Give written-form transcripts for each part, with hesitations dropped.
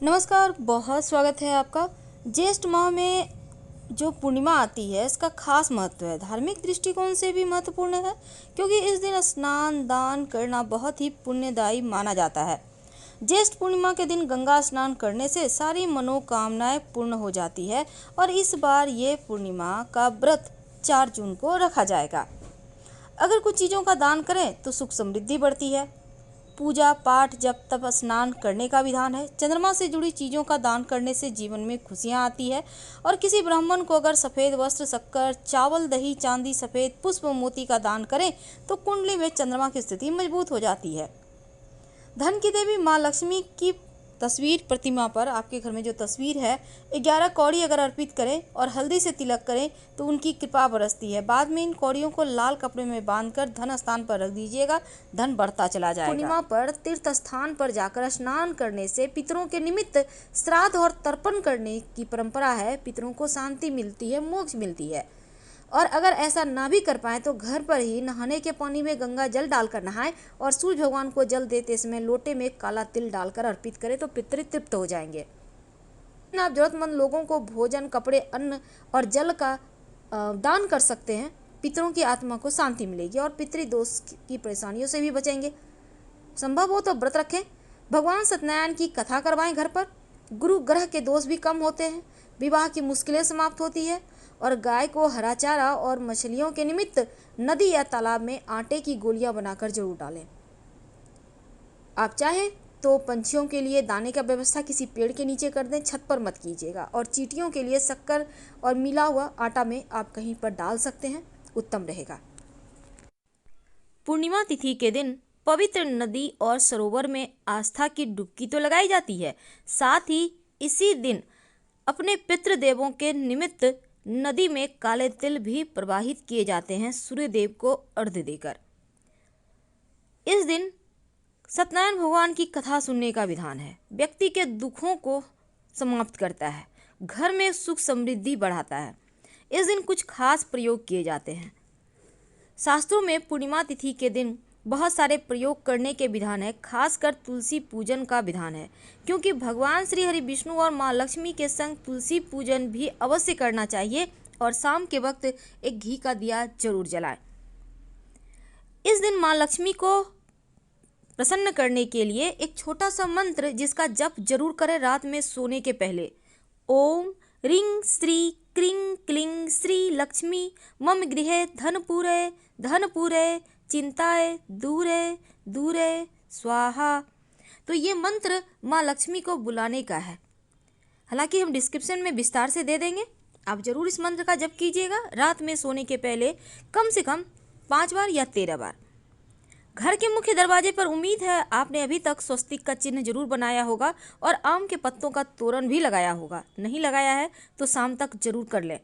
नमस्कार, बहुत स्वागत है आपका। ज्येष्ठ माह में जो पूर्णिमा आती है इसका खास महत्व है। धार्मिक दृष्टिकोण से भी महत्वपूर्ण है क्योंकि इस दिन स्नान दान करना बहुत ही पुण्यदायी माना जाता है। ज्येष्ठ पूर्णिमा के दिन गंगा स्नान करने से सारी मनोकामनाएं पूर्ण हो जाती है और इस बार ये पूर्णिमा का व्रत 4 जून को रखा जाएगा। अगर कुछ चीज़ों का दान करें तो सुख समृद्धि बढ़ती है। पूजा पाठ जप तप स्नान करने का विधान है। चंद्रमा से जुड़ी चीज़ों का दान करने से जीवन में खुशियां आती है। और किसी ब्राह्मण को अगर सफ़ेद वस्त्र शक्कर चावल दही चांदी सफ़ेद पुष्प मोती का दान करें तो कुंडली में चंद्रमा की स्थिति मजबूत हो जाती है। धन की देवी माँ लक्ष्मी की तस्वीर प्रतिमा पर आपके घर में जो तस्वीर है 11 कौड़ी अगर अर्पित करें और हल्दी से तिलक करें तो उनकी कृपा बरसती है। बाद में इन कौड़ियों को लाल कपड़े में बांधकर धन स्थान पर रख दीजिएगा, धन बढ़ता चला जाएगा। पूर्णिमा पर तीर्थ स्थान पर जाकर स्नान करने से पितरों के निमित्त श्राद्ध और तर्पण करने की परंपरा है। पितरों को शांति मिलती है, मोक्ष मिलती है। और अगर ऐसा ना भी कर पाए तो घर पर ही नहाने के पानी में गंगा जल डालकर नहाएं और सूर्य भगवान को जल देते समय लोटे में काला तिल डालकर अर्पित करें तो पितृ तृप्त हो जाएंगे। आप जरूरतमंद लोगों को भोजन कपड़े अन्न और जल का दान कर सकते हैं। पितरों की आत्मा को शांति मिलेगी और पितृदोष की परेशानियों से भी बचेंगे। संभव हो तो व्रत रखें, भगवान सत्यनारायण की कथा करवाएं घर पर। गुरु ग्रह के दोष भी कम होते हैं, विवाह की मुश्किलें समाप्त होती है। और गाय को हरा चारा और मछलियों के निमित्त नदी या तालाब में आटे की गोलियां बनाकर जरूर डालें। आप चाहें तो पंछियों के लिए दाने का व्यवस्था किसी पेड़ के नीचे कर दें, छत पर मत कीजिएगा। और चींटियों के लिए शक्कर और मिला हुआ आटा में आप कहीं पर डाल सकते हैं, उत्तम रहेगा। पूर्णिमा तिथि के दिन पवित्र नदी और सरोवर में आस्था की डुबकी तो लगाई जाती है, साथ ही इसी दिन अपने पितृदेवों के निमित्त नदी में काले तिल भी प्रवाहित किए जाते हैं सूर्यदेव को अर्घ्य देकर। इस दिन सत्यनारायण भगवान की कथा सुनने का विधान है। व्यक्ति के दुखों को समाप्त करता है, घर में सुख समृद्धि बढ़ाता है। इस दिन कुछ खास प्रयोग किए जाते हैं। शास्त्रों में पूर्णिमा तिथि के दिन बहुत सारे प्रयोग करने के विधान है, खासकर तुलसी पूजन का विधान है क्योंकि भगवान श्री हरि विष्णु और माँ लक्ष्मी के संग तुलसी पूजन भी अवश्य करना चाहिए। और शाम के वक्त एक घी का दिया जरूर जलाएं। इस दिन माँ लक्ष्मी को प्रसन्न करने के लिए एक छोटा सा मंत्र जिसका जप जरूर करें रात में सोने के पहले। ओम ह्रीं श्री क्रीं क्लीं श्री लक्ष्मी मम गृहे धनपुरे चिंताए दूरे दूरे स्वाहा। तो ये मंत्र माँ लक्ष्मी को बुलाने का है। हालांकि हम डिस्क्रिप्शन में विस्तार से दे देंगे, आप जरूर इस मंत्र का जप कीजिएगा रात में सोने के पहले कम से कम 5 बार या 13 बार। घर के मुख्य दरवाजे पर उम्मीद है आपने अभी तक स्वस्तिक का चिन्ह जरूर बनाया होगा और आम के पत्तों का तोरण भी लगाया होगा। नहीं लगाया है तो शाम तक जरूर कर लें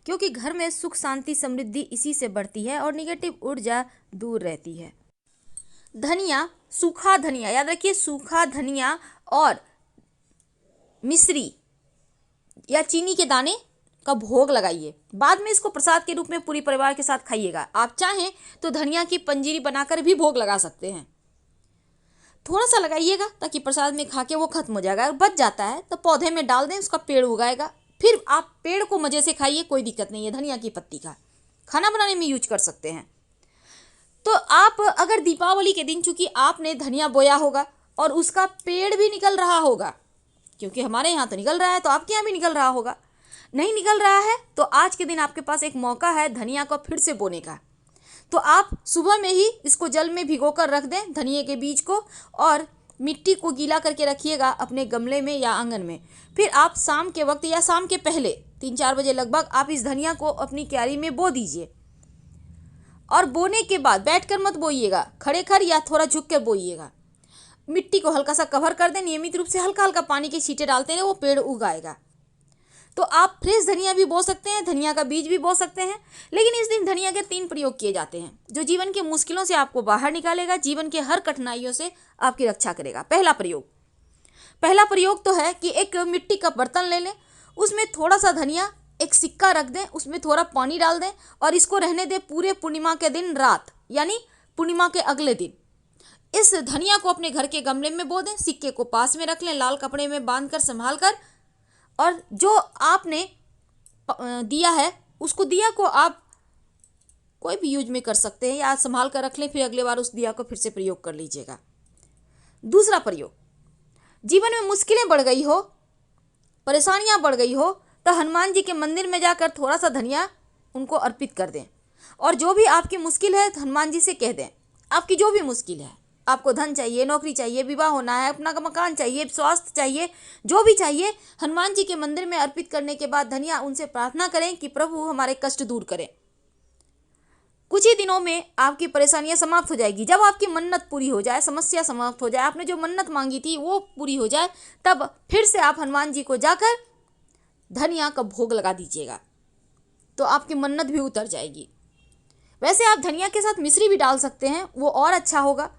क्योंकि घर में सुख शांति समृद्धि इसी से बढ़ती है और निगेटिव ऊर्जा दूर रहती है। धनिया, सूखा धनिया, याद रखिए सूखा धनिया और मिश्री या चीनी के दाने का भोग लगाइए। बाद में इसको प्रसाद के रूप में पूरी परिवार के साथ खाइएगा। आप चाहें तो धनिया की पंजीरी बनाकर भी भोग लगा सकते हैं। थोड़ा सा लगाइएगा ताकि प्रसाद में खा के वो खत्म हो जाएगा। अगर बच जाता है तो पौधे में डाल दें, उसका पेड़ उगाएगा, फिर आप पेड़ को मजे से खाइए, कोई दिक्कत नहीं है। धनिया की पत्ती का खाना बनाने में यूज कर सकते हैं। तो आप अगर दीपावली के दिन चूंकि आपने धनिया बोया होगा और उसका पेड़ भी निकल रहा होगा, क्योंकि हमारे यहाँ तो निकल रहा है तो आपके यहाँ भी निकल रहा होगा। नहीं निकल रहा है तो आज के दिन आपके पास एक मौका है धनिया को फिर से बोने का। तो आप सुबह में ही इसको जल में भिगोकर रख दें धनिया के बीज को और मिट्टी को गीला करके रखिएगा अपने गमले में या आंगन में। फिर आप शाम के वक्त या शाम के पहले 3-4 बजे लगभग आप इस धनिया को अपनी क्यारी में बो दीजिए। और बोने के बाद बैठकर मत बोइएगा, खड़े खड़ या थोड़ा झुक कर बोइएगा। मिट्टी को हल्का सा कवर कर दें, नियमित रूप से हल्का हल्का पानी के छींटे डालते रहे, वो पेड़ उगाएगा। तो आप फ्रेश धनिया भी बो सकते हैं, धनिया का बीज भी बो सकते हैं। लेकिन इस दिन धनिया के 3 प्रयोग किए जाते हैं जो जीवन की मुश्किलों से आपको बाहर निकालेगा, जीवन के हर कठिनाइयों से आपकी रक्षा करेगा। पहला प्रयोग तो है कि एक मिट्टी का बर्तन ले लें, उसमें थोड़ा सा धनिया, एक सिक्का रख दें, उसमें थोड़ा पानी डाल दें और इसको रहने दें पूरे पूर्णिमा के दिन रात, यानी पूर्णिमा के अगले दिन। इस धनिया को अपने घर के गमले में बो दें, सिक्के को पास में रख लें, लाल कपड़े में बांधकर संभाल कर, और जो आपने दिया है उसको, दिया को आप कोई भी यूज में कर सकते हैं या संभाल कर रख लें, फिर अगले बार उस दिया को फिर से प्रयोग कर लीजिएगा। दूसरा प्रयोग, जीवन में मुश्किलें बढ़ गई हो, परेशानियां बढ़ गई हो, तो हनुमान जी के मंदिर में जाकर थोड़ा सा धनिया उनको अर्पित कर दें, और जो भी आपकी मुश्किल है हनुमान जी से कह दें। आपकी जो भी मुश्किल है, आपको धन चाहिए, नौकरी चाहिए, विवाह होना है, अपना मकान चाहिए, स्वास्थ्य चाहिए, जो भी चाहिए, हनुमान जी के मंदिर में अर्पित करने के बाद धनिया उनसे प्रार्थना करें कि प्रभु हमारे कष्ट दूर करें। कुछ ही दिनों में आपकी परेशानियां समाप्त हो जाएगी। जब आपकी मन्नत पूरी हो जाए, समस्या समाप्त हो जाए, आपने जो मन्नत मांगी थी वो पूरी हो जाए, तब फिर से आप हनुमान जी को जाकर धनिया का भोग लगा दीजिएगा, तो आपकी मन्नत भी उतर जाएगी। वैसे आप धनिया के साथ मिश्री भी डाल सकते हैं, वो और अच्छा होगा।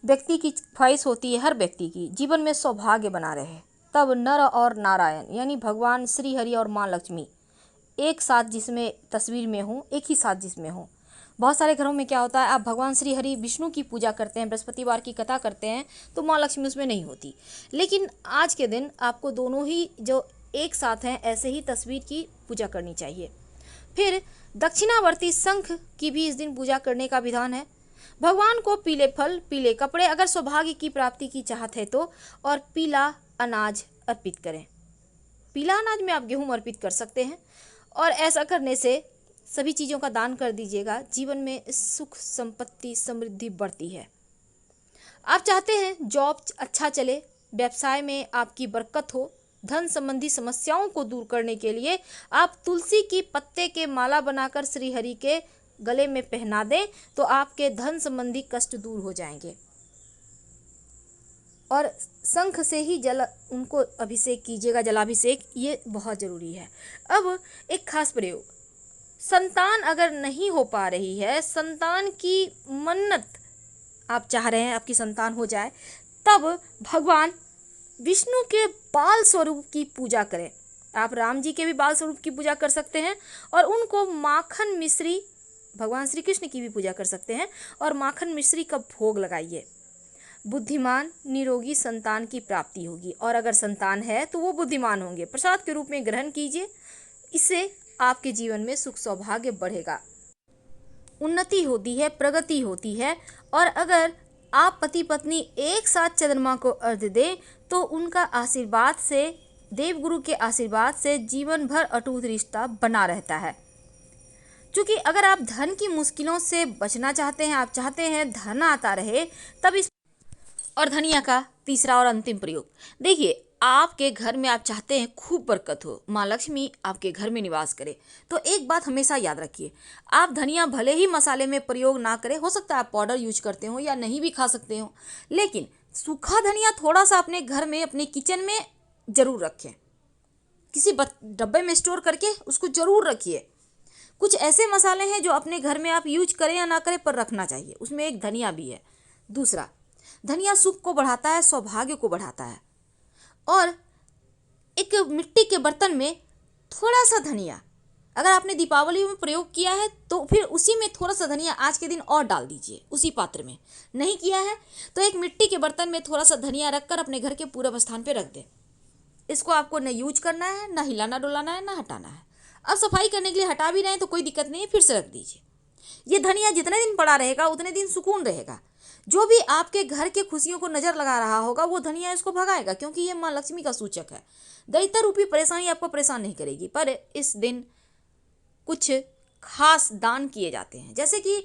व्यक्ति की ख्वाहिश होती है, हर व्यक्ति की जीवन में सौभाग्य बना रहे, तब नर और नारायण यानी भगवान श्री हरि और माँ लक्ष्मी एक साथ जिसमें तस्वीर में हो, एक ही साथ जिसमें हो। बहुत सारे घरों में क्या होता है, आप भगवान श्री हरि विष्णु की पूजा करते हैं, बृहस्पतिवार की कथा करते हैं, तो माँ लक्ष्मी उसमें नहीं होती। लेकिन आज के दिन आपको दोनों ही जो एक साथ हैं ऐसे ही तस्वीर की पूजा करनी चाहिए। फिर दक्षिणावर्ती शंख की भी इस दिन पूजा करने का विधान है। भगवान को पीले फल, पीले कपड़े, अगर सौभाग्य की प्राप्ति की चाहत है तो, और पीला अनाज अर्पित करें। पीला अनाज में आप गेहूं अर्पित कर सकते हैं, और ऐसा करने से सभी चीज़ों का दान कर दीजिएगा। जीवन में सुख, संपत्ति, समृद्धि बढ़ती है। आप चाहते हैं जॉब अच्छा चले, व्यवसाय में आपकी बरकत हो, धन संबंधी समस्याओं को दूर करने के लिए आप तुलसी की पत्ते के माला बनाकर श्री हरि के गले में पहना दें, तो आपके धन संबंधी कष्ट दूर हो जाएंगे। और शंख से ही जल उनको अभिषेक कीजिएगा, जलाभिषेक, ये बहुत ज़रूरी है। अब एक खास प्रयोग, संतान अगर नहीं हो पा रही है, संतान की मन्नत आप चाह रहे हैं आपकी संतान हो जाए, तब भगवान विष्णु के बाल स्वरूप की पूजा करें। आप राम जी के भी बाल स्वरूप की पूजा कर सकते हैं, और उनको माखन मिश्री, भगवान श्री कृष्ण की भी पूजा कर सकते हैं, और माखन मिश्री का भोग लगाइए। बुद्धिमान निरोगी संतान की प्राप्ति होगी, और अगर संतान है तो वो बुद्धिमान होंगे। प्रसाद के रूप में ग्रहण कीजिए, इससे आपके जीवन में सुख सौभाग्य बढ़ेगा, उन्नति होती है, प्रगति होती है। और अगर आप पति पत्नी एक साथ चंद्रमा को अर्घ्य दें तो उनका आशीर्वाद से, देवगुरु के आशीर्वाद से जीवन भर अटूट रिश्ता बना रहता है। क्योंकि अगर आप धन की मुश्किलों से बचना चाहते हैं, आप चाहते हैं धन आता रहे, तब इस और धनिया का तीसरा और अंतिम प्रयोग, देखिए आपके घर में आप चाहते हैं खूब बरकत हो, माँ लक्ष्मी आपके घर में निवास करे, तो एक बात हमेशा याद रखिए, आप धनिया भले ही मसाले में प्रयोग ना करें, हो सकता है आप पाउडर यूज करते हो या नहीं भी खा सकते हो, लेकिन सूखा धनिया थोड़ा सा अपने घर में, अपने किचन में जरूर रखें, किसी डब्बे में स्टोर करके उसको जरूर रखिए। कुछ ऐसे मसाले हैं जो अपने घर में आप यूज करें या ना करें पर रखना चाहिए, उसमें एक धनिया भी है। दूसरा, धनिया सुख को बढ़ाता है, सौभाग्य को बढ़ाता है। और एक मिट्टी के बर्तन में थोड़ा सा धनिया, अगर आपने दीपावली में प्रयोग किया है तो फिर उसी में थोड़ा सा धनिया आज के दिन और डाल दीजिए उसी पात्र में। नहीं किया है तो एक मिट्टी के बर्तन में थोड़ा सा धनिया रखकर अपने घर के पूर्व स्थान पे रख दें। इसको आपको न यूज करना है, ना हिलाना डुलाना है, ना हटाना है। अब सफाई करने के लिए हटा भी रहे हैं तो कोई दिक्कत नहीं है, फिर से रख दीजिए। ये धनिया जितने दिन पड़ा रहेगा उतने दिन सुकून रहेगा। जो भी आपके घर के खुशियों को नजर लगा रहा होगा वो धनिया इसको भगाएगा, क्योंकि ये माँ लक्ष्मी का सूचक है। दैत्य रूपी परेशानी आपको परेशान नहीं करेगी। पर इस दिन कुछ खास दान किए जाते हैं, जैसे कि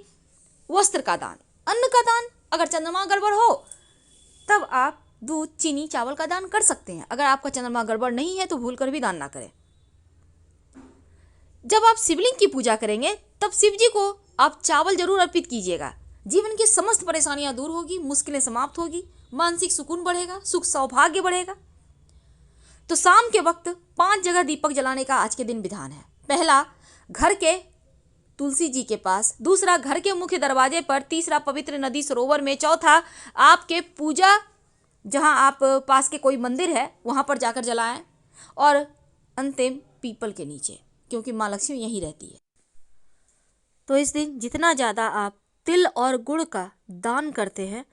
वस्त्र का दान, अन्न का दान। अगर चंद्रमा गड़बड़ हो तब आप दूध, चीनी, चावल का दान कर सकते हैं। अगर आपका चंद्रमा गड़बड़ नहीं है तो भूलकर भी दान ना करें। जब आप शिवलिंग की पूजा करेंगे तब शिव जी को आप चावल जरूर अर्पित कीजिएगा। जीवन की समस्त परेशानियां दूर होगी, मुश्किलें समाप्त होगी, मानसिक सुकून बढ़ेगा, सुख सौभाग्य बढ़ेगा। तो शाम के वक्त 5 जगह दीपक जलाने का आज के दिन विधान है। पहला, घर के तुलसी जी के पास। दूसरा, घर के मुख्य दरवाजे पर। तीसरा, पवित्र नदी सरोवर में। चौथा, आपके पूजा जहां आप पास के कोई मंदिर है वहां पर जाकर जलाएं। और अंतिम, पीपल के नीचे, क्योंकि माँ लक्ष्मी यहीं रहती है। तो इस दिन जितना ज़्यादा आप तिल और गुड़ का दान करते हैं,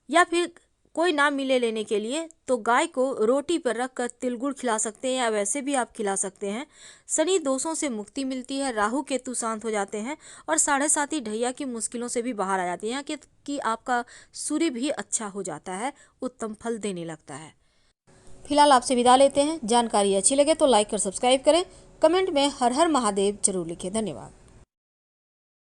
या फिर कोई ना मिले लेने के लिए तो गाय को रोटी पर रखकर तिल गुड़ खिला सकते हैं, या वैसे भी आप खिला सकते हैं। शनि दोषों से मुक्ति मिलती है, राहु केतु शांत हो जाते हैं और 7.5 ढैया की मुश्किलों से भी बाहर आ जाती हैं कि आपका सूर्य भी अच्छा हो जाता है, उत्तम फल देने लगता है। फिलहाल आपसे विदा लेते हैं। जानकारी अच्छी लगे तो लाइक कर सब्सक्राइब करें। कमेंट में हर हर महादेव जरूर लिखें। धन्यवाद।